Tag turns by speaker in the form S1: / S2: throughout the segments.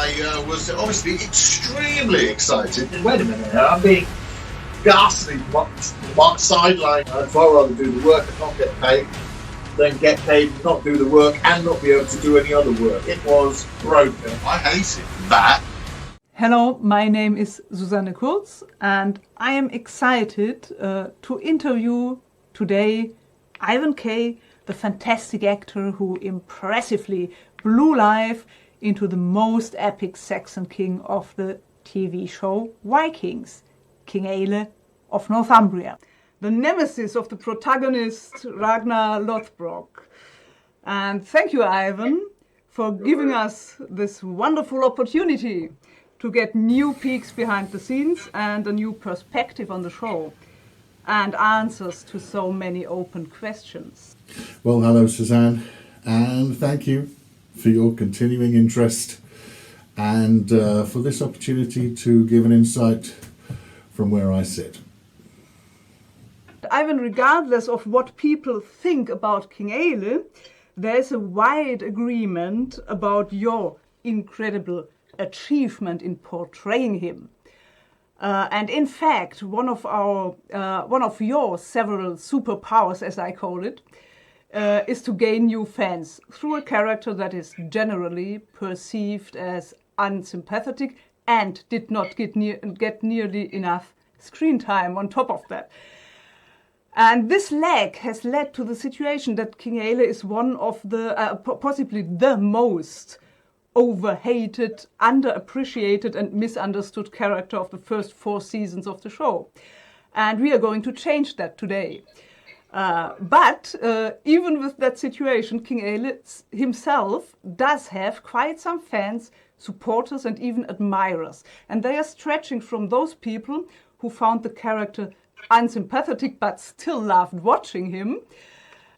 S1: I was obviously extremely excited. Wait a minute, I'm being ghastly sidelined. I'd far rather do the work and not get paid than get paid and not do the work and not be able to do any other work. It was broken. I hated that.
S2: Hello, my name is Susanne Kurz and I am excited to interview today Ivan Kaye, the fantastic actor who impressively blew life into the most epic Saxon king of the TV show Vikings, King Aelle of Northumbria, the nemesis of the protagonist Ragnar Lothbrok. And thank you, Ivan, for giving us this wonderful opportunity to get new peeks behind the scenes and a new perspective on the show and answers to so many open questions.
S3: Well, hello, Suzanne, and thank you for your continuing interest and for this opportunity to give an insight from where I sit.
S2: Ivan, regardless of what people think about King Aelle, there's a wide agreement about your incredible achievement in portraying him. And in fact, one of your several superpowers, as I call it, is to gain new fans through a character that is generally perceived as unsympathetic and did not get nearly enough screen time on top of that. And this lag has led to the situation that King Aelle is one of the, possibly the most overhated, underappreciated and misunderstood character of the first 4 seasons of the show. And we are going to change that today. But even with that situation, King Aelle himself does have quite some fans, supporters and even admirers. And they are stretching from those people who found the character unsympathetic but still loved watching him,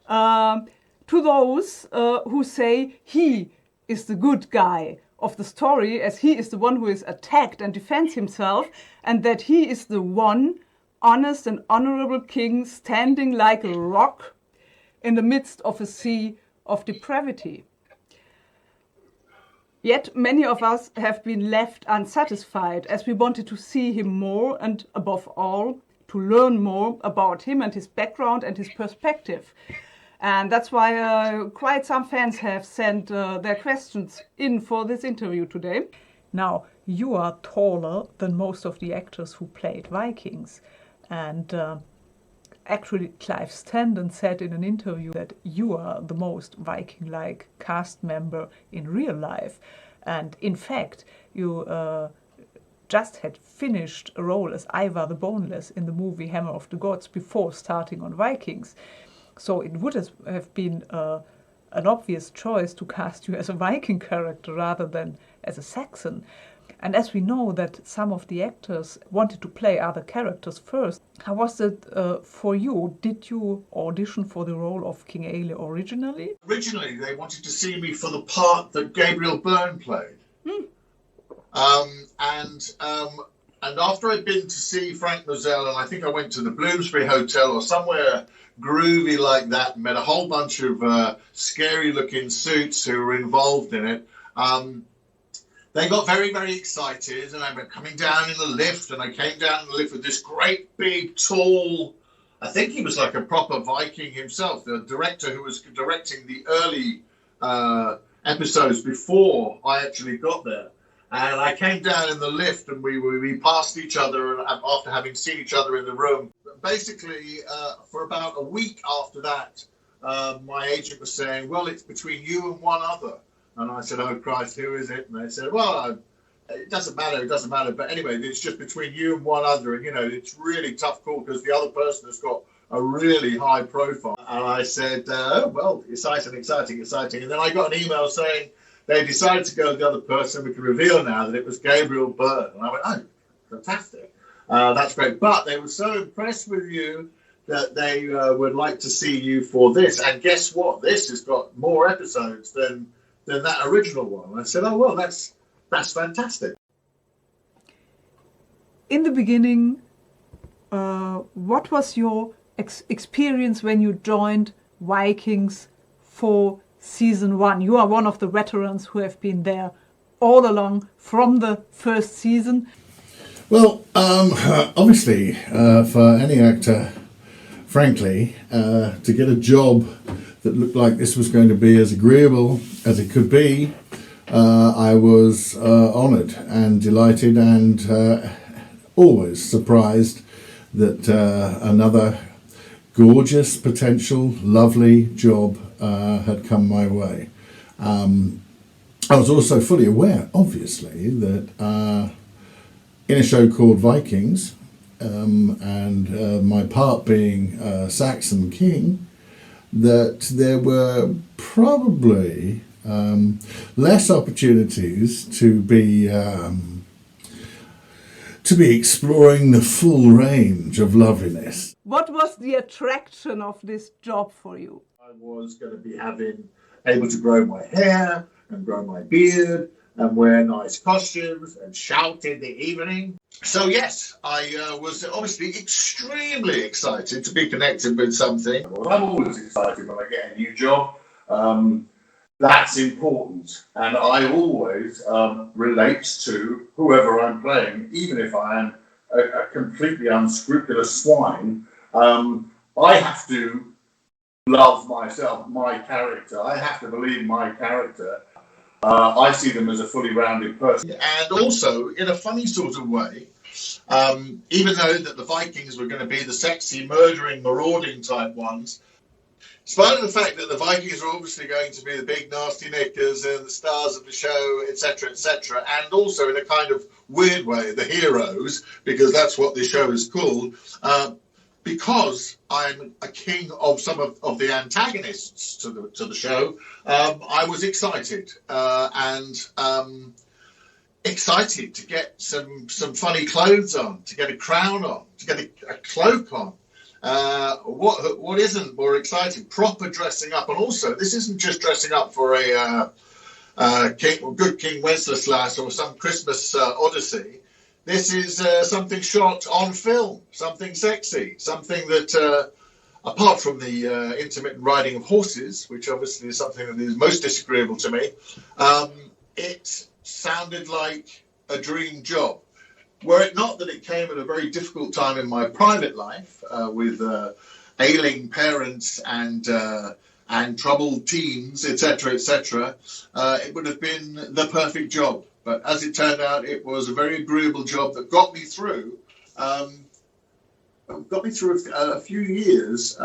S2: to those who say he is the good guy of the story, as he is the one who is attacked and defends himself, and that he is the one honest and honorable king standing like a rock in the midst of a sea of depravity. Yet many of us have been left unsatisfied, as we wanted to see him more and, above all, to learn more about him and his background and his perspective. And that's why quite some fans have sent their questions in for this interview today. Now, you are taller than most of the actors who played Vikings. And actually, Clive Standen said in an interview that you are the most Viking-like cast member in real life. And in fact, you just had finished a role as Ivar the Boneless in the movie Hammer of the Gods before starting on Vikings. So it would have been an obvious choice to cast you as a Viking character rather than as a Saxon. And as we know that some of the actors wanted to play other characters first, how was it for you? Did you audition for the role of King Aelle originally?
S1: Originally, they wanted to see me for the part that Gabriel Byrne played. And after I'd been to see Frank Moselle, and I think I went to the Bloomsbury Hotel or somewhere groovy like that, and met a whole bunch of scary-looking suits who were involved in it, they got very, very excited, and I went coming down in the lift, and I came down in the lift with this great, big, tall, I think he was like a proper Viking himself, the director who was directing the early episodes before I actually got there. And I came down in the lift, and we passed each other after having seen each other in the room. Basically, for about a week after that, my agent was saying, well, it's between you and one other. And I said, oh, Christ, who is it? And they said, well, it doesn't matter. But anyway, it's just between you and one other. And, you know, it's really tough call because the other person has got a really high profile. And I said, oh, well, exciting. And then I got an email saying they decided to go with the other person. We can reveal now that it was Gabriel Byrne. And I went, oh, fantastic. That's great. But they were so impressed with you that they would like to see you for this. And guess what? This has got more episodes than that original one. And I said, oh, well, that's fantastic.
S2: In the beginning, what was your experience when you joined Vikings for season 1? You are one of the veterans who have been there all along from the first season?
S3: Well, obviously, for any actor, frankly, to get a job that looked like this was going to be as agreeable as it could be, I was honoured and delighted and always surprised that another gorgeous, potential, lovely job had come my way. I was also fully aware, obviously, that in a show called Vikings, and my part being Saxon King, that there were probably less opportunities to be exploring the full range of loveliness.
S2: What was the attraction of this job for you?
S1: I was going to be able to grow my hair and grow my beard and wear nice costumes and shout in the evening. So yes, I was obviously extremely excited to be connected with something. Well, I'm always excited when I get a new job. That's important, and I always relate to whoever I'm playing, even if I am a completely unscrupulous swine. I have to love myself, my character. I have to believe my character. I see them as a fully rounded person. And also, in a funny sort of way, even though that the Vikings were going to be the sexy, murdering, marauding type ones, in spite of the fact that the Vikings are obviously going to be the big nasty knickers and the stars of the show, etc., and also in a kind of weird way, the heroes, because that's what this show is called, because I'm a king of some of the antagonists to the show, I was excited and excited to get some funny clothes on, to get a crown on, to get a cloak on. What isn't more exciting? Proper dressing up, and also this isn't just dressing up for a good King Wenceslas or some Christmas Odyssey. This is something shot on film, something sexy, something that, apart from the intermittent riding of horses, which obviously is something that is most disagreeable to me, it sounded like a dream job. Were it not that it came at a very difficult time in my private life with ailing parents and troubled teens, etc., it would have been the perfect job. But as it turned out, it was a very agreeable job that got me through a few years,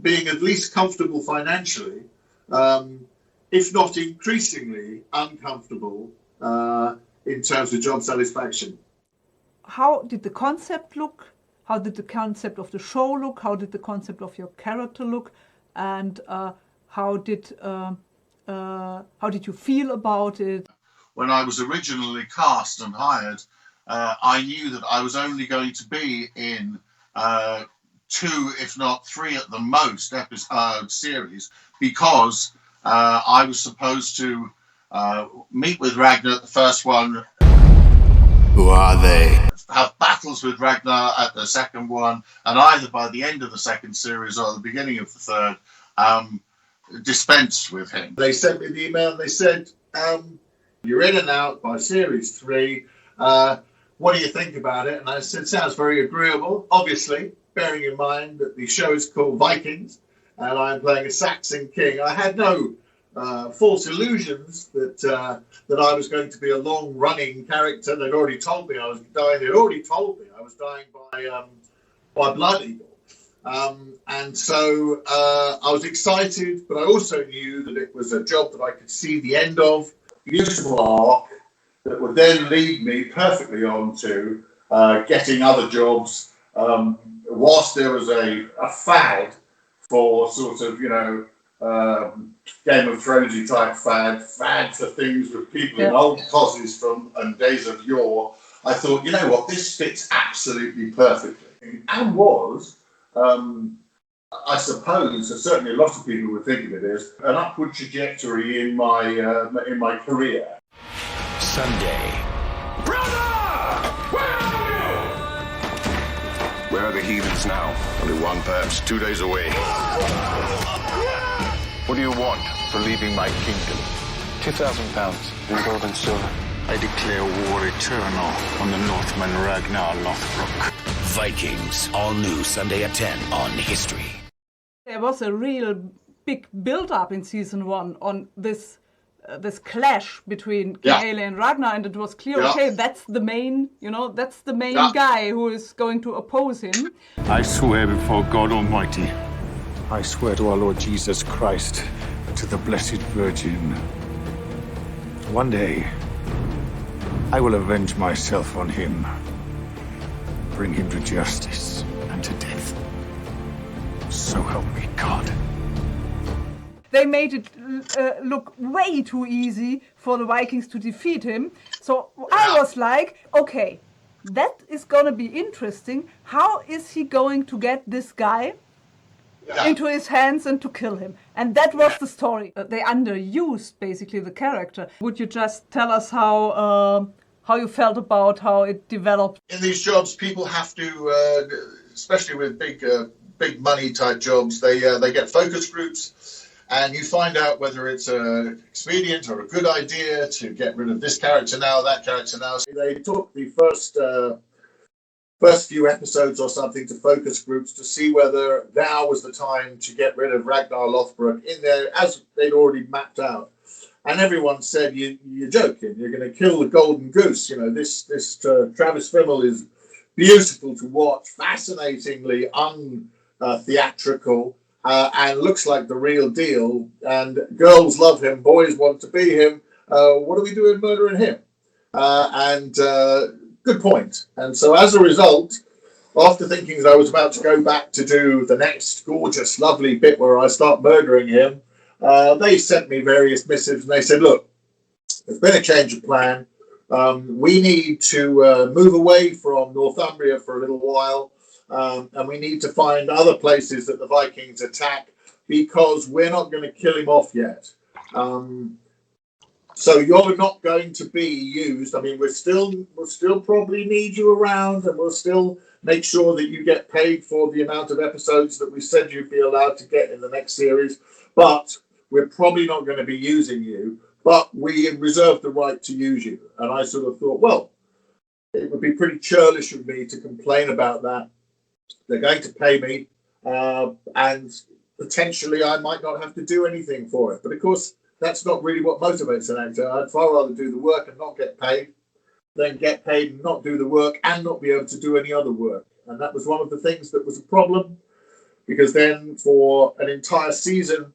S1: being at least comfortable financially, if not increasingly uncomfortable in terms of job satisfaction.
S2: How did the concept look? How did the concept of the show look? How did the concept of your character look? And how did you feel about it?
S1: When I was originally cast and hired, I knew that I was only going to be in 2, if not 3 at the most, episode series, because I was supposed to meet with Ragnar at the first one.
S4: Who are they?
S1: Have battles with Ragnar at the second one, and either by the end of the second series or the beginning of the third, dispense with him. They sent me the email and they said, you're in and out by series 3. What do you think about it? And I said, sounds very agreeable, obviously, bearing in mind that the show is called Vikings and I'm playing a Saxon king. I had no false illusions that I was going to be a long-running character. They'd already told me I was dying. They'd already told me I was dying by blood eagle. And so I was excited, but I also knew that it was a job that I could see the end of. Beautiful arc that would then lead me perfectly on to getting other jobs. Whilst there was a fad for sort of, Game of Thronesy type fad for things with people in old causes and days of yore, I thought, you know what, this fits absolutely perfectly. And was, I suppose, certainly a lot of people would think of it as an upward trajectory in my career.
S4: Sunday.
S5: Brother! Where are you?
S4: Where are the heathens now? Only one, perhaps 2 days away. What do you want for leaving my kingdom?
S6: £2,000 in gold and silver.
S7: I declare war eternal on the Northman Ragnar Lothbrok.
S8: Vikings, all new Sunday at 10 on History.
S2: There was a real big build-up in season 1 on this clash between King Aelle and Ragnar, and it was clear, okay, that's the main, that's the main guy who is going to oppose him.
S7: I swear before God Almighty, I swear to our Lord Jesus Christ, to the Blessed Virgin, one day I will avenge myself on him, bring him to justice and to death. So help me God.
S2: They made it look way too easy for the Vikings to defeat him. So I was like, okay, that is going to be interesting. How is he going to get this guy into his hands and to kill him? And that was the story. They underused basically the character. Would you just tell us how you felt about how it developed?
S1: In these jobs, people have to, especially with big money type jobs, they get focus groups. And you find out whether it's an expedient or a good idea to get rid of this character now, that character now. So they took the first few episodes or something to focus groups to see whether now was the time to get rid of Ragnar Lothbrok in there, as they'd already mapped out. And everyone said, you're joking. You're going to kill the golden goose. This Travis Fimmel is beautiful to watch, fascinatingly untheatrical. And looks like the real deal, and girls love him, boys want to be him. What are we doing murdering him? Good point. And so as a result, after thinking that I was about to go back to do the next gorgeous, lovely bit where I start murdering him, they sent me various missives, and they said, look, there's been a change of plan. We need to move away from Northumbria for a little while. And we need to find other places that the Vikings attack because we're not going to kill him off yet. So you're not going to be used. I mean, we'll still probably need you around, and we'll still make sure that you get paid for the amount of episodes that we said you'd be allowed to get in the next series. But we're probably not going to be using you, but we reserve the right to use you. And I sort of thought, well, it would be pretty churlish of me to complain about that. They're going to pay me, and potentially I might not have to do anything for it. But of course, that's not really what motivates an actor. I'd far rather do the work and not get paid than get paid and not do the work and not be able to do any other work. And that was one of the things that was a problem, because then for an entire season,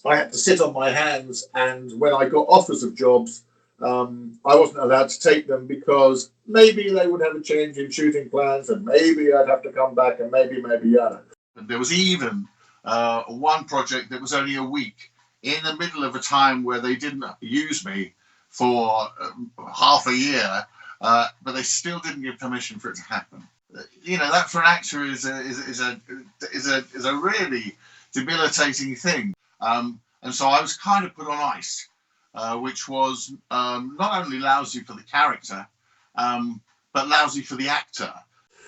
S1: I had to sit on my hands. And when I got offers of jobs, I wasn't allowed to take them because maybe they would have a change in shooting plans, and maybe I'd have to come back, and maybe yada. There was even one project that was only a week in the middle of a time where they didn't use me for half a year, but they still didn't give permission for it to happen. That for an actor is a really debilitating thing. And so I was kind of put on ice. Which was not only lousy for the character, but lousy for the actor.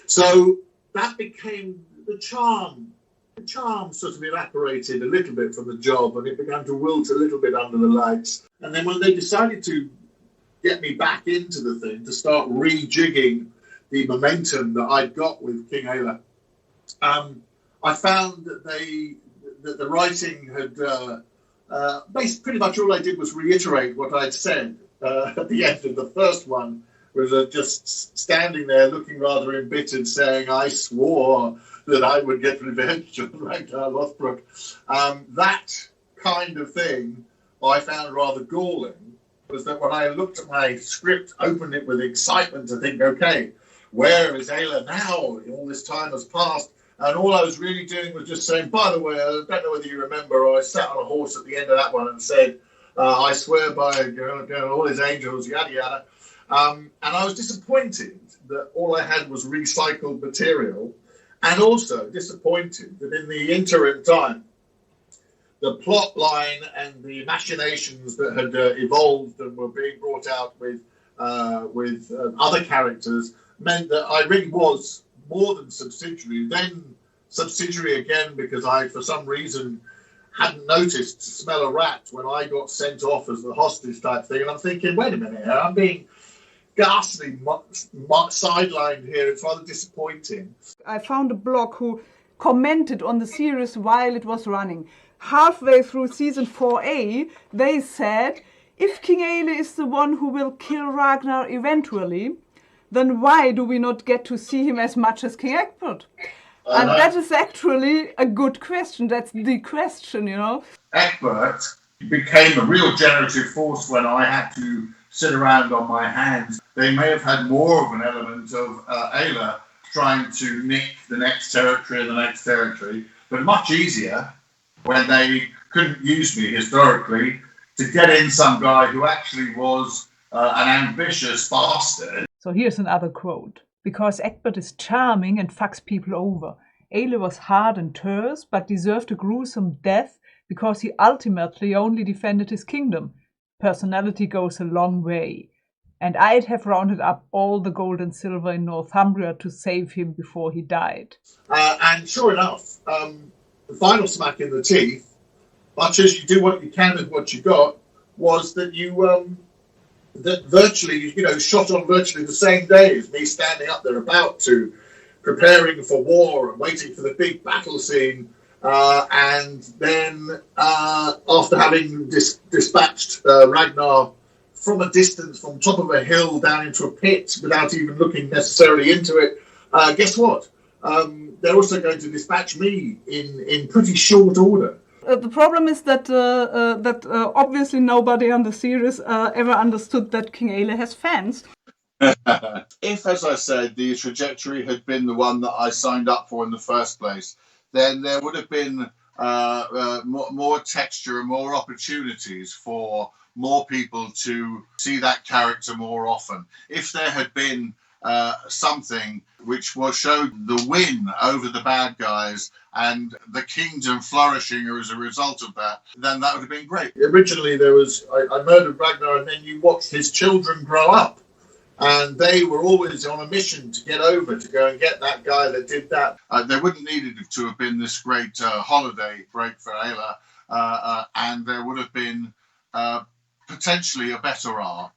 S1: So that became the charm. The charm sort of evaporated a little bit from the job, and it began to wilt a little bit under the lights. And then when they decided to get me back into the thing, to start rejigging the momentum that I'd got with King Aelle, I found that the writing had... basically, pretty much all I did was reiterate what I'd said at the end of the first one, was just standing there looking rather embittered, saying, I swore that I would get revenge on Ragnar Lothbrok. That kind of thing I found rather galling, was that when I looked at my script, opened it with excitement to think, okay, where is Aella now? All this time has passed. And all I was really doing was just saying, by the way, I don't know whether you remember, I sat on a horse at the end of that one and said, I swear by all his angels, yada, yada. And I was disappointed that all I had was recycled material, and also disappointed that in the interim time, the plot line and the machinations that had evolved and were being brought out with other characters meant that I really was more than subsidiary, then subsidiary again, because I, for some reason, hadn't noticed to smell a rat when I got sent off as the hostage type thing. And I'm thinking, wait a minute here, I'm being ghastly sidelined here. It's rather disappointing.
S2: I found a blog who commented on the series while it was running. Halfway through season 4A, they said, if King Aelle is the one who will kill Ragnar eventually, then why do we not get to see him as much as King Egbert? And that is actually a good question. That's the question, you know.
S1: Egbert became a real generative force when I had to sit around on my hands. They may have had more of an element of Aella trying to nick the next territory and the next territory, but much easier when they couldn't use me historically to get in some guy who actually was an ambitious bastard.
S2: So here's another quote. Because Egbert is charming and fucks people over. Aelle was hard and terse, but deserved a gruesome death because he ultimately only defended his kingdom. Personality goes a long way. And I'd have rounded up all the gold and silver in Northumbria to save him before he died.
S1: And sure enough, the final smack in the teeth, much as you do what you can with what you got, was that you that virtually, shot on virtually the same day as me standing up there about to, preparing for war and waiting for the big battle scene. And then after having dispatched Ragnar from a distance, from top of a hill down into a pit without even looking necessarily into it, guess what? They're also going to dispatch me in pretty short order.
S2: The problem is that obviously nobody on the series ever understood that King Aelle has fans.
S1: If, as I said, the trajectory had been the one that I signed up for in the first place, then there would have been more texture and more opportunities for more people to see that character more often. If there had been something which showed the win over the bad guys and the kingdom flourishing as a result of that, then that would have been great. Originally, there was I murdered Ragnar, and then you watched his children grow up, and they were always on a mission to get over, to go and get that guy that did that. There wouldn't needed to have been this great holiday break for Aella, and there would have been potentially a better arc.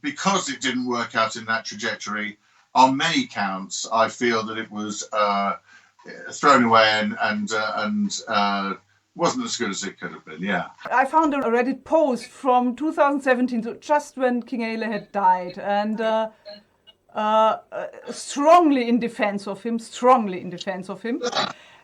S1: Because it didn't work out in that trajectory, on many counts, I feel that it was thrown away and wasn't as good as it could have been, yeah.
S2: I found a Reddit post from 2017, so just when King Aelle had died, and strongly in defense of him.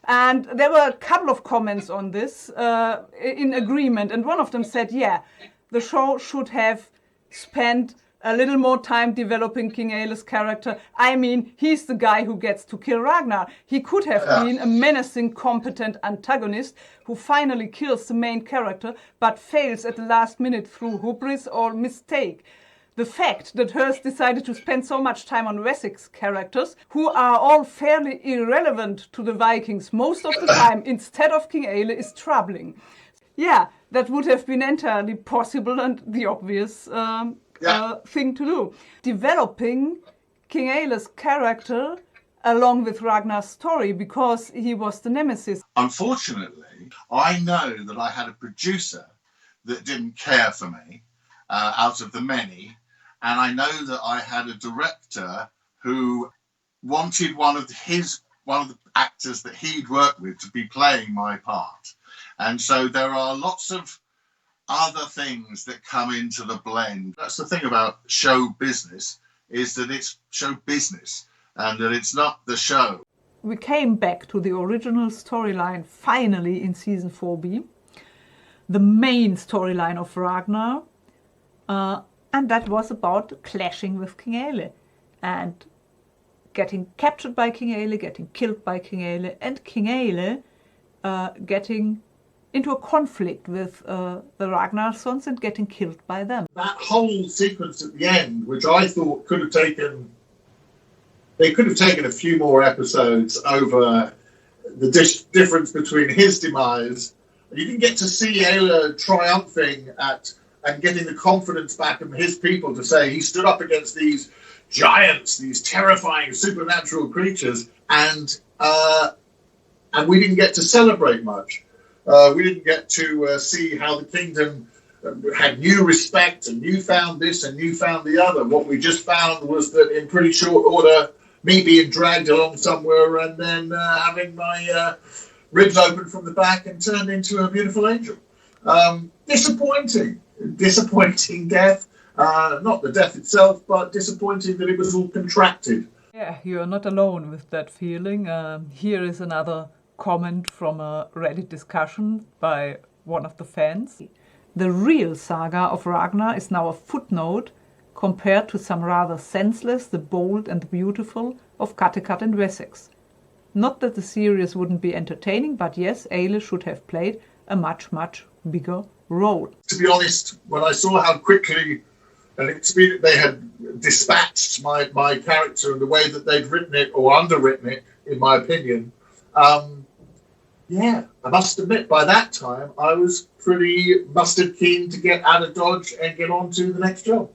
S2: And there were a couple of comments on this in agreement, and one of them said, yeah, the show should have spent a little more time developing King Aelle's character. I mean, he's the guy who gets to kill Ragnar. He could have been a menacing, competent antagonist who finally kills the main character, but fails at the last minute through hubris or mistake. The fact that Hearst decided to spend so much time on Wessex characters, who are all fairly irrelevant to the Vikings most of the time, instead of King Aelle, is troubling. Yeah, that would have been entirely possible and the obvious thing to do. Developing King Aelle's character along with Ragnar's story, because he was the nemesis.
S1: Unfortunately, I know that I had a producer that didn't care for me out of the many, and I know that I had a director who wanted one of the actors that he'd worked with to be playing my part. And so there are lots of other things that come into the blend. That's the thing about show business, is that it's show business and that it's not the show.
S2: We came back to the original storyline finally in season 4B, the main storyline of Ragnar, and that was about clashing with King Aelle and getting captured by King Aelle, getting killed by King Aelle, and King Aelle getting into a conflict with the Ragnar sons and getting killed by them.
S1: That whole sequence at the end, which I thought could have taken a few more episodes over the difference between his demise. You didn't get to see Aella triumphing and getting the confidence back from his people to say he stood up against these giants, these terrifying supernatural creatures, and we didn't get to celebrate much. We didn't get to see how the kingdom had new respect and new found this and new found the other. What we just found was that in pretty short order, me being dragged along somewhere and then having my ribs open from the back and turned into a beautiful angel. Disappointing death. Not the death itself, but disappointing that it was all contracted.
S2: Yeah, you're not alone with that feeling. Here is another comment from a Reddit discussion by one of the fans. The real saga of Ragnar is now a footnote compared to some rather senseless, the bold and the beautiful of Kattegat and Wessex. Not that the series wouldn't be entertaining, but yes, Aelle should have played a much, much bigger role.
S1: To be honest, when I saw how quickly and expedient they had dispatched my character and the way that they'd written it or underwritten it, in my opinion, yeah, I must admit, by that time, I was pretty mustard keen to get out of Dodge and get on to the next job.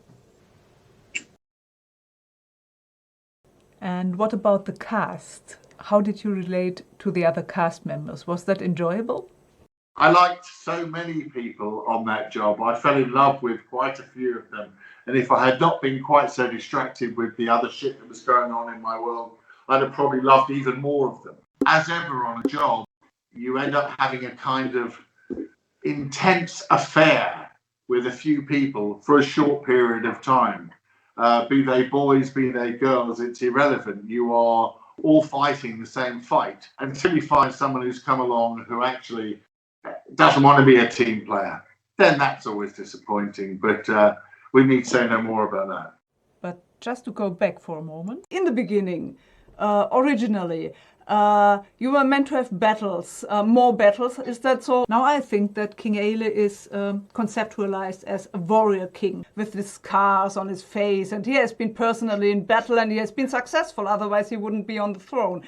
S2: And what about the cast? How did you relate to the other cast members? Was that enjoyable?
S3: I liked so many people on that job. I fell in love with quite a few of them. And if I had not been quite so distracted with the other shit that was going on in my world, I'd have probably loved even more of them. As ever on a job, you end up having a kind of intense affair with a few people for a short period of time. Be they boys, be they girls, it's irrelevant. You are all fighting the same fight until you find someone who's come along who actually doesn't want to be a team player. Then that's always disappointing, but we need to say no more about that.
S2: But just to go back for a moment, in the beginning, originally, you were meant to have battles, more battles, is that so? Now I think that King Aelle is conceptualized as a warrior king with the scars on his face, and he has been personally in battle and he has been successful, otherwise he wouldn't be on the throne.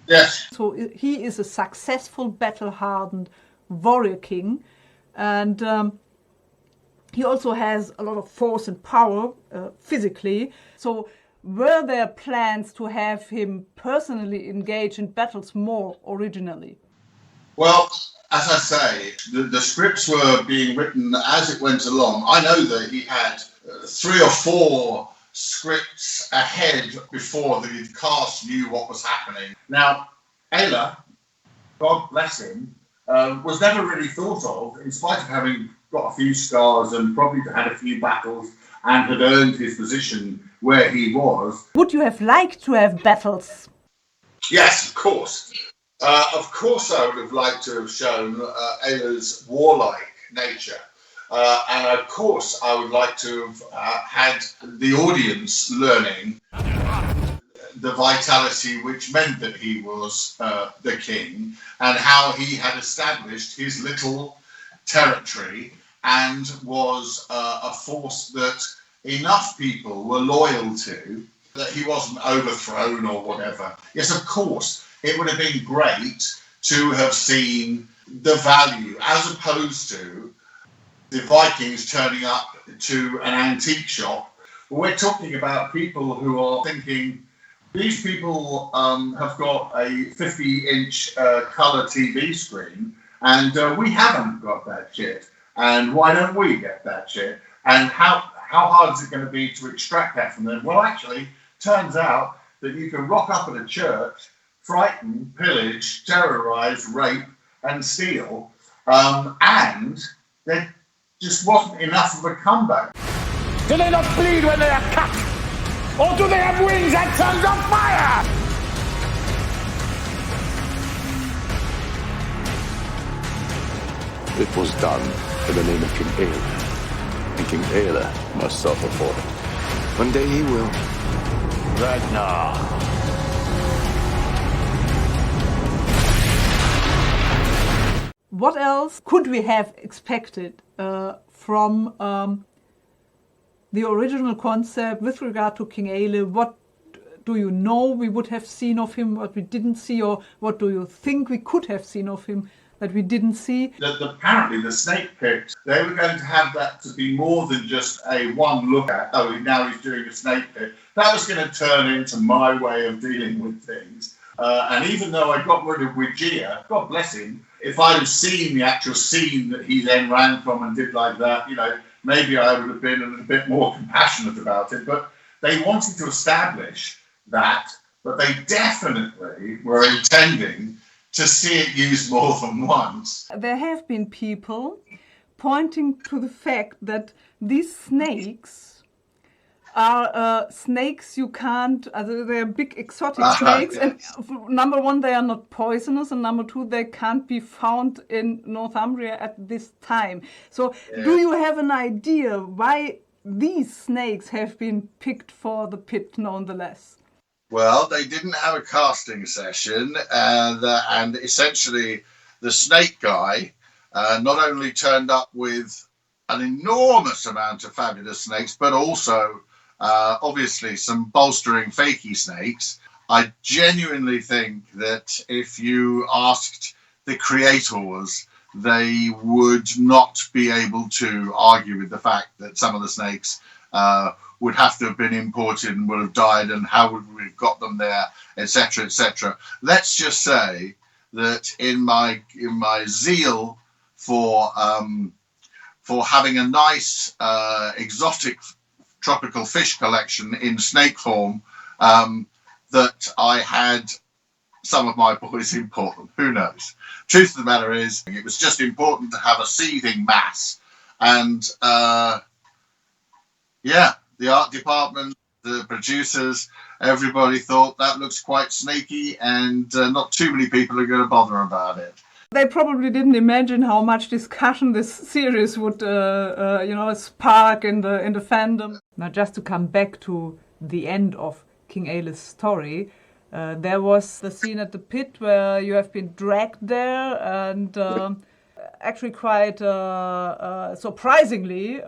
S1: Yes.
S2: So he is a successful, battle-hardened warrior king, and he also has a lot of force and power physically. So were there plans to have him personally engage in battles more originally?
S1: Well, as I say, the scripts were being written as it went along. I know that he had 3 or 4 scripts ahead before the cast knew what was happening. Now, Aella, God bless him, was never really thought of, in spite of having got a few scars and probably had a few battles and had earned his position where he was.
S2: Would you have liked to have battles?
S1: Yes, of course. Of course I would have liked to have shown Aella's warlike nature. And of course I would like to have had the audience learning the vitality which meant that he was the king and how he had established his little territory and was a force that enough people were loyal to, that he wasn't overthrown or whatever. Yes, of course, it would have been great to have seen the value, as opposed to the Vikings turning up to an antique shop. We're talking about people who are thinking, these people have got a 50-inch colour TV screen, and we haven't got that shit. And why don't we get that shit? And how hard is it going to be to extract that from them? Well, actually, turns out that you can rock up at a church, frighten, pillage, terrorise, rape, and steal, and there just wasn't enough of a comeback.
S5: Do they not bleed when they are cut? Or do they have wings and tongues of fire?
S4: It was done in the name of King Aelle, and King Aelle must suffer for it. One day he will.
S5: Ragnar.
S2: What else could we have expected from the original concept with regard to King Aelle? What do you know we would have seen of him, what we didn't see, or what do you think we could have seen of him that we didn't see?
S1: Apparently the snake pit, they were going to have that to be more than just a one look at, oh, now he's doing a snake pit. That was going to turn into my way of dealing with things. And even though I got rid of Wigia, God bless him, If I'd have seen the actual scene that he then ran from and did like that, maybe I would have been a bit more compassionate about it. But they wanted to establish that, but they definitely were intending to see it used more than once.
S2: There have been people pointing to the fact that these snakes are snakes you can't, they're big exotic snakes, and number one, they are not poisonous, and number two, they can't be found in Northumbria at this time. So do you have an idea why these snakes have been picked for the pit nonetheless?
S1: Well, they didn't have a casting session, and essentially the snake guy not only turned up with an enormous amount of fabulous snakes, but also obviously some bolstering fakey snakes. I genuinely think that if you asked the creators, they would not be able to argue with the fact that some of the snakes would have to have been imported and would have died, and how would we have got them there, etc., etc. Let's just say that in my zeal for having a nice exotic tropical fish collection in snake form, that I had some of my boys import them. Who knows? Truth of the matter is, it was just important to have a seething mass, and the art department, the producers, everybody thought that looks quite snaky, and not too many people are going to bother about it.
S2: They probably didn't imagine how much discussion this series would, spark in the fandom. Now, just to come back to the end of King Aelle's story, there was the scene at the pit where you have been dragged there, and actually quite surprisingly,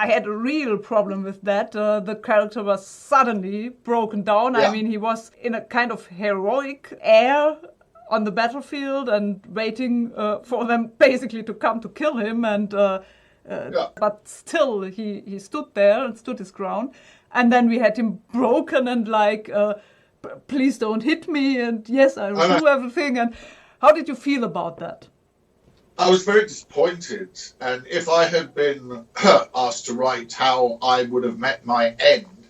S2: I had a real problem with that. The character was suddenly broken down. Yeah. I mean, he was in a kind of heroic air on the battlefield and waiting for them basically to come to kill him. And but still, he stood there and stood his ground. And then we had him broken and like, please don't hit me. And yes, I will do everything. And how did you feel about that?
S1: I was very disappointed, and if I had been asked to write how I would have met my end,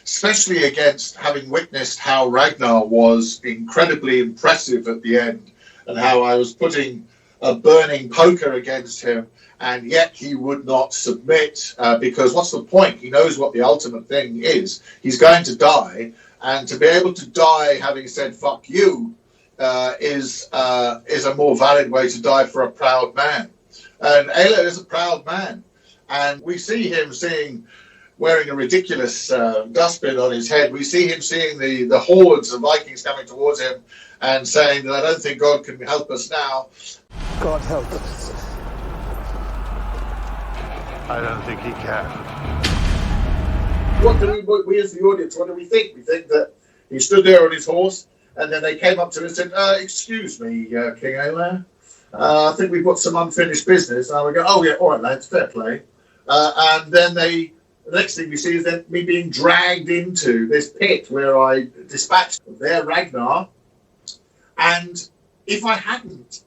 S1: especially against having witnessed how Ragnar was incredibly impressive at the end, and how I was putting a burning poker against him, and yet he would not submit, because what's the point? He knows what the ultimate thing is. He's going to die, and to be able to die having said, fuck you, is a more valid way to die for a proud man. And Aella is a proud man. And we see him wearing a ridiculous dustbin on his head. We see him seeing the hordes of Vikings coming towards him and saying that I don't think God can help us now.
S5: God help us.
S7: I don't think he can.
S1: What do we as the audience, what do we think? We think that he stood there on his horse, and then they came up to him and said, excuse me, King Aelle, I think we've got some unfinished business. And I would go, oh, yeah, all right, lads, fair play. And then the next thing we see is then me being dragged into this pit where I dispatched their Ragnar. And if I hadn't,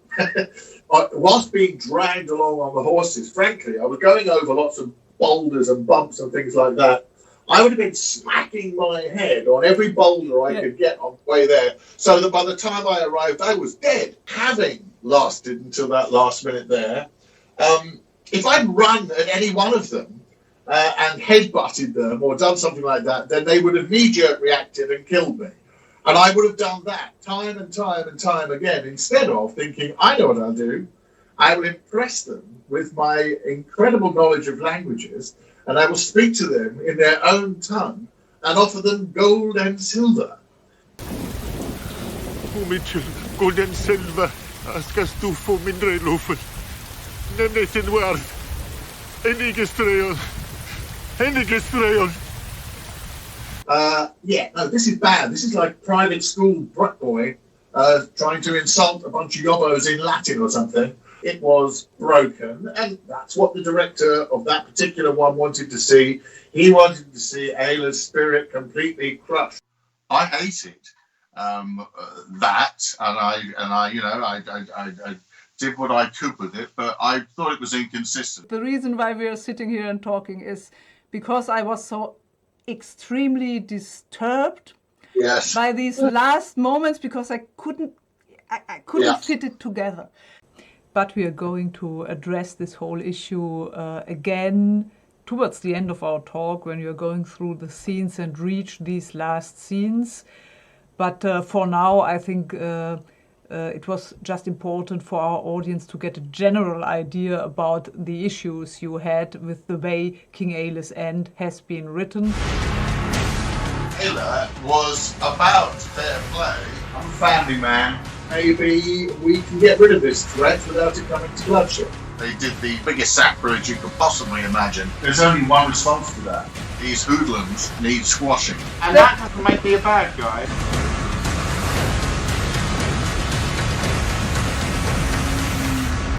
S1: whilst being dragged along on the horses, frankly, I was going over lots of boulders and bumps and things like that. I would have been smacking my head on every boulder I could get on the way there, so that by the time I arrived, I was dead. Having lasted until that last minute there, if I'd run at any one of them and headbutted them or done something like that, then they would have knee-jerk reacted and killed me. And I would have done that time and time and time again, instead of thinking, I know what I'll do. I will impress them with my incredible knowledge of languages, and I will speak to them in their own tongue and offer them gold and silver.
S7: Mitchell, gold and silver, askas du få mindre lufel. Nenetin word. Enigestrayon.
S1: No, this is bad. This is like private school brat boy trying to insult a bunch of yobbos in Latin or something. It was broken, and that's what the director of that particular one wanted to see. He wanted to see Aella's spirit completely crushed. I hate it. that, and I did what I could with it, but I thought it was inconsistent.
S2: The reason why we are sitting here and talking is because I was so extremely disturbed by these last moments, because I couldn't fit it together. But we are going to address this whole issue again towards the end of our talk, when we are going through the scenes and reach these last scenes. But for now, I think it was just important for our audience to get a general idea about the issues you had with the way King Aelle's End has been written.
S1: Aella was about fair play. I'm a family man. Maybe we can get rid of this threat without it coming to bloodshed. They did the biggest sacrilege you could possibly imagine. There's only one response to that. These hoodlums need squashing.
S6: And that doesn't make me a bad guy.